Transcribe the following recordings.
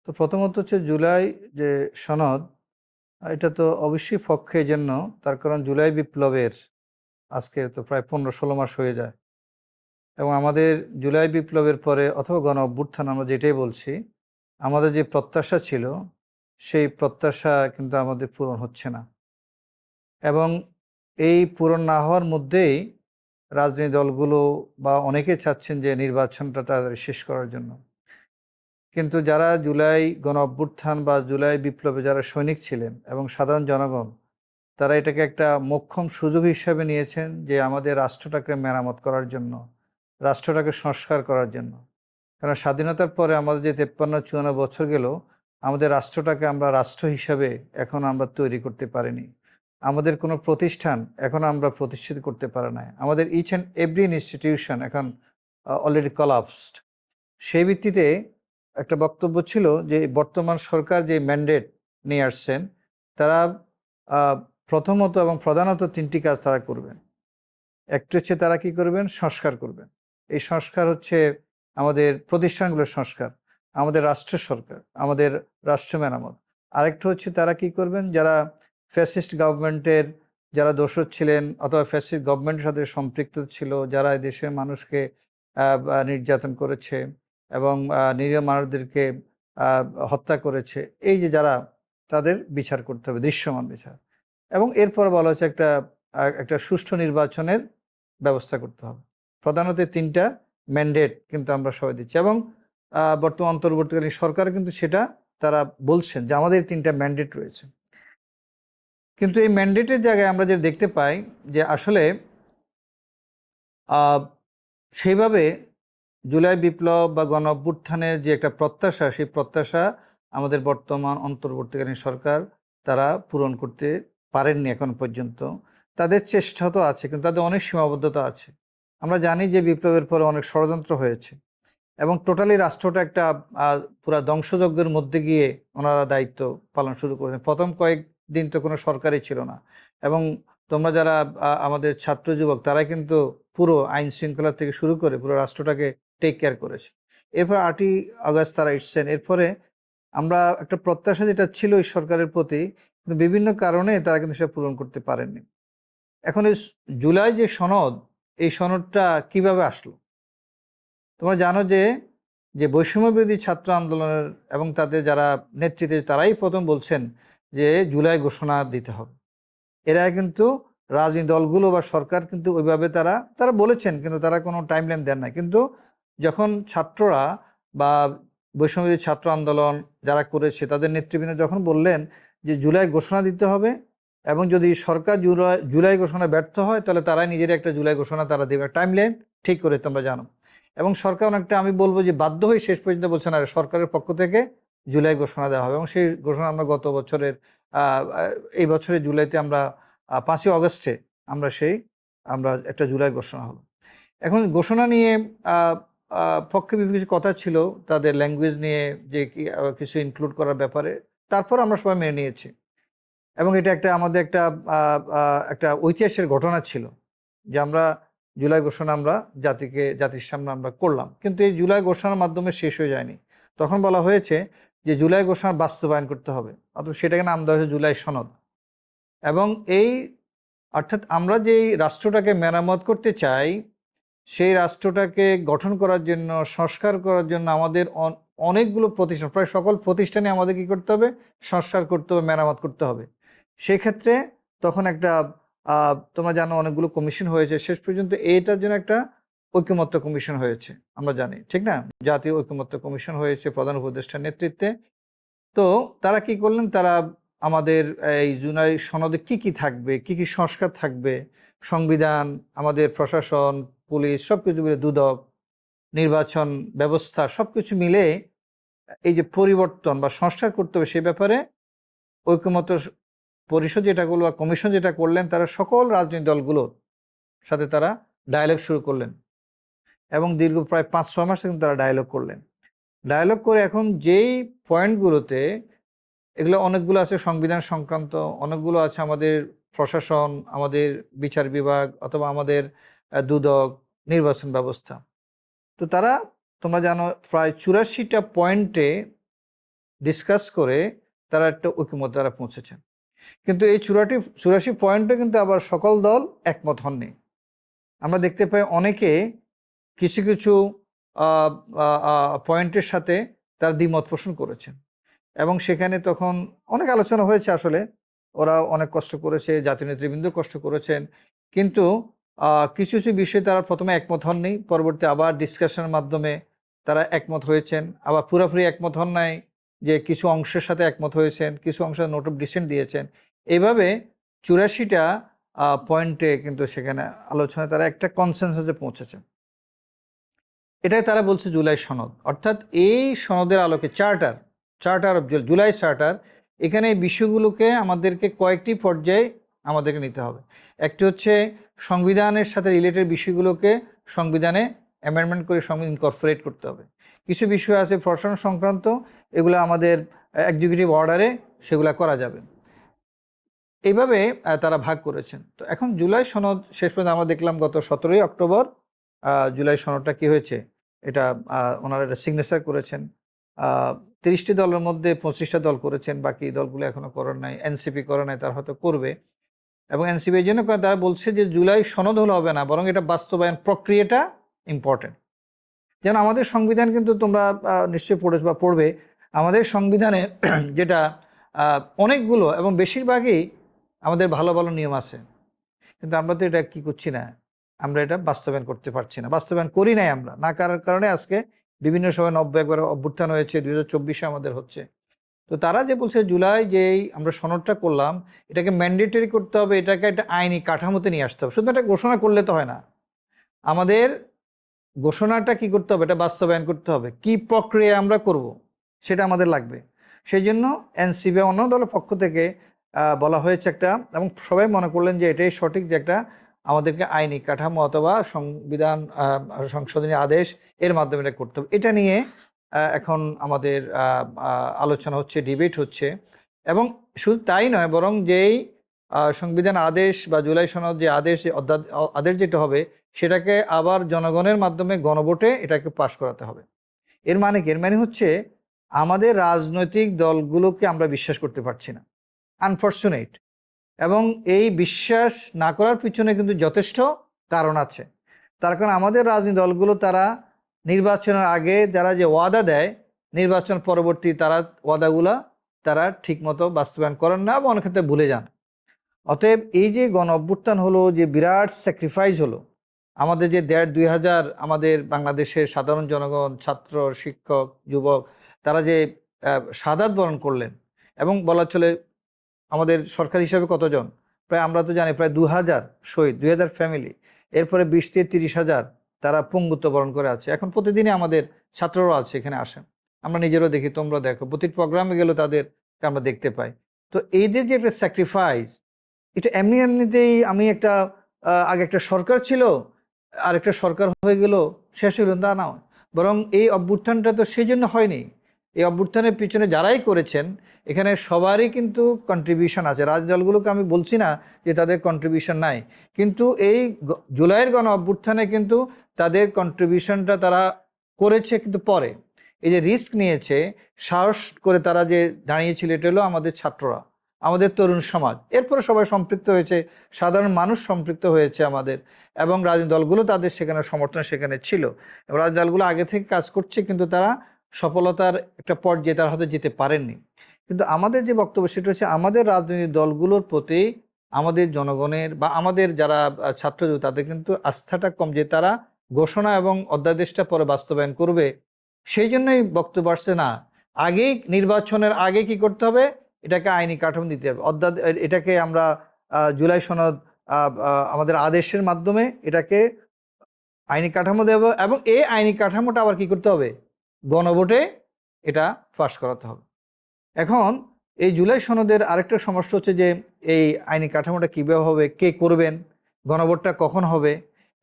তো প্রথমত হচ্ছে জুলাই যে সনদ, এটা তো অবশ্যই পক্ষে জন্য, তার কারণ জুলাই বিপ্লবের আজকে তো প্রায় 15-16 মাস হয়ে যায়। এবং আমাদের জুলাই বিপ্লবের পরে অথবা গণ অভ্যুত্থান আমরা যেটাই বলছি, আমাদের যে প্রত্যাশা ছিল সেই প্রত্যাশা কিন্তু আমাদের পূরণ হচ্ছে না। এবং এই পূরণ না হওয়ার মধ্যেই রাজনৈতিক দলগুলো বা অনেকে চাচ্ছেন যে নির্বাচনটা তাড়াতাড়ি শেষ করার জন্য। কিন্তু যারা জুলাই গণ অভ্যুত্থান বা জুলাই বিপ্লবে যারা সৈনিক ছিলেন এবং সাধারণ জনগণ, তারা এটাকে একটা মোক্ষম সুযোগ হিসাবে নিয়েছেন যে আমাদের রাষ্ট্রটাকে মেরামত করার জন্য, রাষ্ট্রটাকে সংস্কার করার জন্য। কারণ স্বাধীনতার পরে আমাদের যে 53-54 বছর গেল, আমাদের রাষ্ট্রটাকে আমরা রাষ্ট্র হিসাবে এখন আমরা তৈরি করতে পারিনি। আমাদের কোনো প্রতিষ্ঠান এখন আমরা প্রতিষ্ঠিত করতে পারি নাই। আমাদের ইচ অ্যান্ড এভরি ইনস্টিটিউশন এখন অলরেডি কলাপসড। সেই ভিত্তিতে একটা বক্তব্য ছিল যে বর্তমান সরকার যে ম্যান্ডেট নিয়ে আসছেন, তারা আহ, প্রথমত এবং প্রধানত 3টি কাজ তারা করবেন। একটি হচ্ছে তারা কি করবেন, সংস্কার করবেন। এই সংস্কার হচ্ছে আমাদের প্রতিষ্ঠানগুলোর সংস্কার, আমাদের রাষ্ট্র সরকার, আমাদের রাষ্ট্র মেরামত। আরেকটা হচ্ছে তারা কি করবেন, যারা ফ্যাসিস্ট গভর্নমেন্টের যারা দোষর ছিলেন অথবা ফ্যাসিস্ট গভর্নমেন্টের সাথে সম্পৃক্ত ছিল, যারা এই দেশের মানুষকে নির্যাতন করেছে এবং নিরীহ মানুষদেরকে হত্যা করেছে, এই যে যারা, তাদের বিচার করতে হবে, দৃশ্যমান বিচার। এবং এরপর বলা হচ্ছে একটা একটা সুষ্ঠু নির্বাচনের ব্যবস্থা করতে হবে। প্রধানত 3টা ম্যান্ডেট কিন্তু আমরা সবাই দিচ্ছি। এবং বর্তমান অন্তর্বর্তীকালীন সরকার কিন্তু সেটা তারা বলছেন যে আমাদের 3টা ম্যান্ডেট রয়েছে। কিন্তু এই ম্যান্ডেটের জায়গায় আমরা যে দেখতে পাই যে আসলে আহ, সেইভাবে জুলাই বিপ্লব বা গণ অভ্যুত্থানের যে একটা প্রত্যাশা, সেই প্রত্যাশা আমাদের বর্তমান অন্তর্বর্তীকালীন সরকার তারা পূরণ করতে পারেননি এখন পর্যন্ত। তাদের চেষ্টা তো আছে, কিন্তু তাদের অনেক সীমাবদ্ধতা আছে। আমরা জানি যে বিপ্লবের পরে অনেক ষড়যন্ত্র হয়েছে এবং টোটালি রাষ্ট্রটা একটা পুরা ধ্বংসযজ্ঞের মধ্যে গিয়ে ওনারা দায়িত্ব পালন শুরু করেছেন। প্রথম কয়েকদিন তো কোনো সরকারই ছিল না। এবং তোমরা যারা আমাদের ছাত্র যুবক, তারা কিন্তু পুরো আইন শৃঙ্খলা থেকে শুরু করে পুরো রাষ্ট্রটাকে টেক কেয়ার করেছে। এরপর 8ই আগস্ট তারা এসছেন। এরপরে আমরা একটা প্রত্যাশা যেটা ছিল এই সরকারের প্রতি, কিন্তু বিভিন্ন কারণে তারা কিন্তু সেটা পূরণ করতে পারেননি। এখন এই জুলাই যে সনদ, এই সনদটা কিভাবে আসলো? তোমরা জানো যে যে বৈষম্যবিরোধী ছাত্র আন্দোলনের এবং তাদের যারা নেতৃত্বে, তারাই প্রথম বলছেন যে জুলাই ঘোষণা দিতে হবে। এরা কিন্তু রাজনৈতিক দলগুলো বা সরকার কিন্তু ওইভাবে তারা তারা বলেছেন, কিন্তু তারা কোনো টাইমলাইন দেন না। কিন্তু যখন ছাত্ররা বা বৈষম্যবিরোধী ছাত্র আন্দোলন যারা করেছে, তাদের নেতৃবৃন্দ যখন বললেন যে জুলাই ঘোষণা দিতে হবে, এবং যদি সরকার জুলাই ঘোষণা ব্যর্থ হয়, তাহলে তারাই নিজের একটা জুলাই ঘোষণা তারা দেবে, টাইমলাইন ঠিক করে, তোমরা জানো। এবং সরকার অনেকটা, আমি বলবো যে বাধ্য হয়ে শেষ পর্যন্ত বলছেন আর সরকারের পক্ষ থেকে জুলাই ঘোষণা দেওয়া হবে। এবং সেই ঘোষণা আমরা গত বছরের এই বছরের জুলাইতে আমরা 5ই অগস্টে আমরা একটা জুলাই ঘোষণা হলো। এখন ঘোষণা নিয়ে আহ, পক্ষে বিপক্ষে কথা ছিল, তাদের ল্যাঙ্গুয়েজ নিয়ে যে কিছু ইনক্লুড করার ব্যাপারে। তারপর আমরা সবাই মেনে নিয়েছি। এবং এটা একটা আমাদের একটা ঐতিহাসিক ঘটনা ছিল যে আমরা জুলাই ঘোষণা আমরা জাতির সামনে আমরা করলাম। কিন্তু এই জুলাই ঘোষণার মাধ্যমে শেষ হয়ে যায়নি। তখন বলা হয়েছে যে জুলাই ঘোষণা বাস্তবায়ন করতে হবে, অথবা সেটাকে নাম দেওয়া হয়েছে জুলাই সনদ। এবং এই, অর্থাৎ আমরা যেই রাষ্ট্রটাকে মেরামত করতে চাই, সেই রাষ্ট্রটাকে গঠন করার জন্য, সংস্কার করার জন্য আমাদের অনেকগুলো প্রতিষ্ঠান, প্রায় সকল প্রতিষ্ঠানে আমাদের কি করতে হবে, সংস্কার করতে হবে, মেরামত করতে হবে। সেক্ষেত্রে তখন একটা তোমরা জানো অনেকগুলো কমিশন হয়েছে। শেষ পর্যন্ত এইটার জন্য একটা ঐকমত্য কমিশন হয়েছে, আমরা জানি, ঠিক না? জাতীয় ঐকমত্য কমিশন হয়েছে প্রধান উপদেষ্টার নেতৃত্বে। তো তারা কি করলেন, তারা আমাদের এই জুলাই সনদে কি কি থাকবে, কি কি সংস্কার থাকবে, সংবিধান, আমাদের প্রশাসন, পুলিশ, সবকিছু মিলে দুদক, নির্বাচন ব্যবস্থা, সবকিছু মিলে এই যে পরিবর্তন বা সংস্কার করতে হবে, সে ব্যাপারে ঐকমত্য পরিষদ যেটা করলো বা কমিশন যেটা করলেন, তারা সকল রাজনৈতিক দলগুলোর সাথে তারা ডায়ালগ শুরু করলেন। এবং দীর্ঘ প্রায় 5-6 মাস কিন্তু তারা ডায়ালগ করলেন। ডায়ালগ করে এখন যেই পয়েন্টগুলোতে, এগুলো অনেকগুলো আছে সংবিধান সংক্রান্ত, অনেকগুলো আছে আমাদের প্রশাসন, আমাদের বিচার বিভাগ, অথবা আমাদের দুদক, নির্বাচন ব্যবস্থা। তো তারা, তোমরা জানো, প্রায় 84টা পয়েন্টে ডিসকাস করে তারা একটা ঐকমত্যে তারা পৌঁছেছেন। কিন্তু এই 84 পয়েন্টে কিন্তু আবার সকল দল একমত হননি। আমরা দেখতে পাই অনেকে কিছু কিছু পয়েন্টের সাথে তার দ্বিমত পোষণ করেছেন, এবং সেখানে তখন অনেক আলোচনা হয়েছে। আসলে ওরা অনেক কষ্ট করেছে, জাতীয় নেতৃবৃন্দ কষ্ট করেছেন, কিন্তু কিছু কিছু বিষয়ে তারা প্রথমে একমত হননি, পরবর্তী আবার ডিসকাশনের মাধ্যমে তারা একমত হয়েছেন। আবার পুরোপুরি একমত হন নাই, যে কিছু অংশের সাথে একমত হয়েছেন, কিছু অংশে নোট অফ ডিসেন্ট দিয়েছেন। এইভাবে 84টা পয়েন্টে কিন্তু সেখানে আলোচনায় তারা একটা কনসেনসাসে পৌঁছেছেন। এটাই তারা বলছে জুলাই সনদ। অর্থাৎ এই সনদের আলোকে চার্টার অফ জুলাই চার্টার, এখানে এই বিষয়গুলোকে আমাদেরকে কয়েকটি পর্যায়ে আমাদেরকে নিতে হবে। একটি হচ্ছে সংবিধানের সাথে রিলেটেড বিষয়গুলোকে সংবিধানে অ্যামেন্ডমেন্ট করে সংবিধান ইনকর্পোরেট করতে হবে। কিছু বিষয় আছে প্রশাসন সংক্রান্ত, এগুলো আমাদের এক্সিকিউটিভ অর্ডারে সেগুলো করা যাবে। এইভাবে তারা ভাগ করেছেন। তো এখন জুলাই সনদ শেষ পর্যন্ত আমরা দেখলাম গত 17ই অক্টোবর জুলাই সনদটা কি হয়েছে, এটা ওনারা এটা সিগনেচার করেছেন। 30টি দলের মধ্যে 25টা দল করেছেন, বাকি দলগুলো এখনো করার নাই। এনসিপি করে নাই, তারা হয়তো করবে। এবং এনসিপি এই জন্য তারা বলছে যে জুলাই সনদ হলে হবে না, বরং এটা বাস্তবায়ন প্রক্রিয়াটা ইম্পর্টেন্ট। যেন আমাদের সংবিধান কিন্তু তোমরা নিশ্চয়ই পড়েছ বা পড়বে, আমাদের সংবিধানে যেটা অনেকগুলো এবং বেশিরভাগই আমাদের ভালো ভালো নিয়ম আছে, কিন্তু আমরা তো এটা কি করছি না, আমরা এটা বাস্তবায়ন করতে পারছি না, বাস্তবায়ন করি নাই আমরা না করার কারণে আজকে বিভিন্ন সময় 90 একবার অভ্যুত্থান হয়েছে, 2024-এ আমাদের হচ্ছে। তো তারা যে বলছে জুলাই যেই আমরা সনদটা করলাম, এটাকে ম্যান্ডেটরি করতে হবে, এটাকে একটা আইনি কাঠামোতে নিয়ে আসতে হবে। শুধু একটা ঘোষণা করলে তো হয় না, আমাদের ঘোষণাটা কি করতে হবে, এটা বাস্তবায়ন করতে হবে। কি প্রক্রিয়া আমরা করব সেটা আমাদের লাগবে। সেই জন্য এনসিপি অন্য দলের পক্ষ থেকে বলা হয়েছে একটা, এবং সবাই মনে করলেন যে এটাই সঠিক, যে একটা আমাদেরকে আইনি কাঠামো অথবা সংবিধান সংশোধনী আদেশ এর মাধ্যমে এটা করতে হবে। এটা নিয়ে এখন আমাদের আলোচনা হচ্ছে, ডিবেট হচ্ছে। এবং শুধু তাই নয়, বরং যেই সংবিধান আদেশ বা জুলাই সনদ যে আদেশ আদেশ যেটা হবে, সেটাকে আবার জনগণের মাধ্যমে গণভোটে এটাকে পাশ করাতে হবে। এর মানে কি? এর মানে হচ্ছে আমাদের রাজনৈতিক দলগুলোকে আমরা বিশ্বাস করতে পারছি না, আনফর্চুনেট। এবং এই বিশ্বাস না করার পিছনে কিন্তু যথেষ্ট কারণ আছে। তার কারণ আমাদের রাজনৈতিক দলগুলো তারা নির্বাচনের আগে যারা যে ওয়াদা দেয়, নির্বাচন পরবর্তী তারা ওয়াদাগুলা তারা ঠিকমতো বাস্তবায়ন করেন না, বা অনেক ক্ষেত্রে ভুলে যান। অতএব এই যে গণ অভ্যুত্থান হলো, যে বিরাট স্যাক্রিফাইস হলো, আমাদের যে 1,500 আমাদের বাংলাদেশের সাধারণ জনগণ, ছাত্র, শিক্ষক, যুবক, তারা যে শাহাদাত বরণ করলেন, এবং বলা চলে আমাদের সরকার হিসাবে কতজন, প্রায় আমরা তো জানি প্রায় 2,000 শহীদ, 2,000 ফ্যামিলি। এরপরে 20 থেকে 30,000 তারা পঙ্গুত্ব বরণ করে আছে। এখন প্রতিদিনই আমাদের ছাত্ররাও আছে, এখানে আসেন, আমরা নিজেরাও দেখি, তোমরা দেখো, প্রতি প্রোগ্রামে গেলেও তাদেরকে আমরা দেখতে পাই। তো এইদের যে একটা স্যাক্রিফাইস, এটা এমনিতেই আমি একটা আগে একটা সরকার ছিল, আর একটা সরকার হয়ে গেল, শেষ হইল তা না। বরং এই অভ্যুত্থানটা তো সেই জন্য হয়নি। এই অভ্যুত্থানের পিছনে যারাই করেছেন, এখানে সবারই কিন্তু কন্ট্রিবিউশন আছে। রাজদলগুলোকে আমি বলছি না যে তাদের কন্ট্রিবিউশন নাই, কিন্তু এই জুলাইয়ের গণ অভ্যুত্থানে কিন্তু তাদের কন্ট্রিবিউশনটা তারা করেছে। কিন্তু পরে এই যে রিস্ক নিয়েছে, সাহস করে তারা যে দাঁড়িয়েছিল, এটা হলো আমাদের ছাত্ররা, আমাদের তরুণ সমাজ। এরপরে সবাই সম্পৃক্ত হয়েছে, সাধারণ মানুষ সম্পৃক্ত হয়েছে আমাদের, এবং রাজনৈতিক দলগুলো তাদের সেখানে সমর্থন সেখানে ছিল। এবং রাজনৈতিক দলগুলো আগে থেকে কাজ করছে, কিন্তু তারা সফলতার একটা পর্যায়ে তারা হয়তো যেতে পারেননি। কিন্তু আমাদের যে বক্তব্য, সেটা হচ্ছে আমাদের রাজনৈতিক দলগুলোর প্রতি আমাদের জনগণের বা আমাদের যারা ছাত্র, তাদের কিন্তু আস্থাটা কম, যে তারা ঘোষণা এবং অধ্যাদেশটা পরে বাস্তবায়ন করবে। সেই জন্যই বক্তব্য আসছে না, আগেই নির্বাচনের আগে কি করতে হবে, এটাকে আইনি কাঠামো দিতে হবে। এটাকে আমরা জুলাই সনদ আমাদের আদেশের মাধ্যমে এটাকে আইনি কাঠামো দেব, এবং এই আইনি কাঠামোটা আবার কি করতে হবে, গণভোটে এটা পাশ করাতে হবে। এখন এই জুলাই সনদের আরেকটা সমস্যা হচ্ছে যে এই আইনি কাঠামোটা কীভাবে হবে, কে করবেন, গণভোটটা কখন হবে।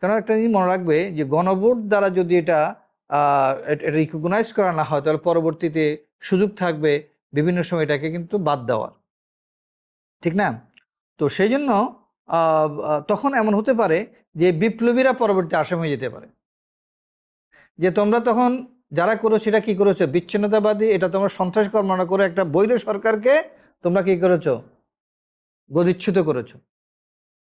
কারণ একটা জিনিস মনে রাখবে, যে গণভোট দ্বারা যদি এটা রিকগনাইজ করা না হয়, তাহলে পরবর্তীতে সুযোগ থাকবে বিভিন্ন সময় এটাকে কিন্তু বাদ দেওয়ার, ঠিক না? তো সেই জন্য তখন এমন হতে পারে যে বিপ্লবীরা পরবর্তী আসামি হয়ে যেতে পারে, যে তোমরা তখন যারা করেছো এটা কি করেছো? বিচ্ছিন্নতাবাদী, এটা তোমরা সন্ত্রাস কর্ম না করে একটা বৈধ সরকারকে তোমরা কি করেছো? গদিচ্যুত করেছো।